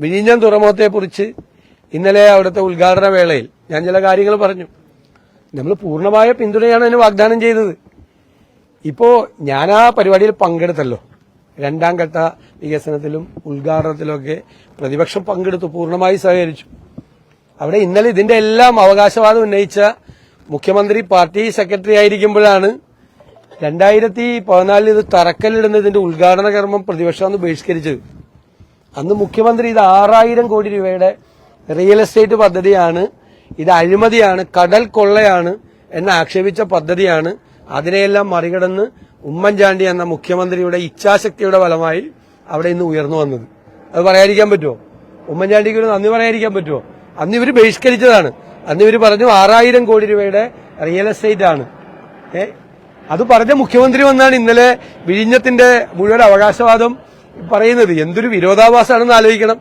വിഴിഞ്ഞം തുറമുഖത്തെക്കുറിച്ച് ഇന്നലെ അവിടുത്തെ ഉദ്ഘാടന വേളയിൽ ഞാൻ ചില കാര്യങ്ങൾ പറഞ്ഞു. നമ്മൾ പൂർണ്ണമായ പിന്തുണയാണ് അതിന് വാഗ്ദാനം ചെയ്തത്. ഇപ്പോ ഞാൻ ആ പരിപാടിയിൽ പങ്കെടുത്തല്ലോ. രണ്ടാം ഘട്ട വികസനത്തിലും ഉദ്ഘാടനത്തിലുമൊക്കെ പ്രതിപക്ഷം പങ്കെടുത്തു, പൂർണ്ണമായി സഹകരിച്ചു. അവിടെ ഇന്നലെ ഇതിന്റെ എല്ലാം അവകാശവാദം ഉന്നയിച്ച മുഖ്യമന്ത്രി പാർട്ടി സെക്രട്ടറി ആയിരിക്കുമ്പോഴാണ് 2014 ഇത് തറക്കല്ലിടുന്നതിന്റെ ഉദ്ഘാടന കർമ്മം പ്രതിപക്ഷം അന്ന് ബഹിഷ്കരിച്ചത്. അന്ന് മുഖ്യമന്ത്രി ഇത് 6000 കോടി രൂപയുടെ റിയൽ എസ്റ്റേറ്റ് പദ്ധതിയാണ്, ഇത് അഴിമതിയാണ്, കടൽ കൊള്ളയാണ് എന്ന് ആക്ഷേപിച്ച പദ്ധതിയാണ്. അതിനെയെല്ലാം മറികടന്ന് ഉമ്മൻചാണ്ടി എന്ന മുഖ്യമന്ത്രിയുടെ ഇച്ഛാശക്തിയുടെ ഫലമായി അവിടെ ഇന്ന് ഉയർന്നു വന്നത്. അത് പറയാതിരിക്കാൻ പറ്റുമോ? ഉമ്മൻചാണ്ടിക്ക് ഒരു നന്ദി പറയാതിരിക്കാൻ പറ്റുമോ? അന്ന് ഇവർ ബഹിഷ്കരിച്ചതാണ്. അന്ന് ഇവർ പറഞ്ഞു 6000 കോടി രൂപയുടെ റിയൽ എസ്റ്റേറ്റ് ആണ്. അത് പറഞ്ഞ മുഖ്യമന്ത്രി വന്നാണ് ഇന്നലെ വിഴിഞ്ഞത്തിന്റെ മുഴുവൻ അവകാശവാദം പറയുന്നത്. എന്തൊരു വിരോധാഭാസമാണെന്ന് ആലോചിക്കണം.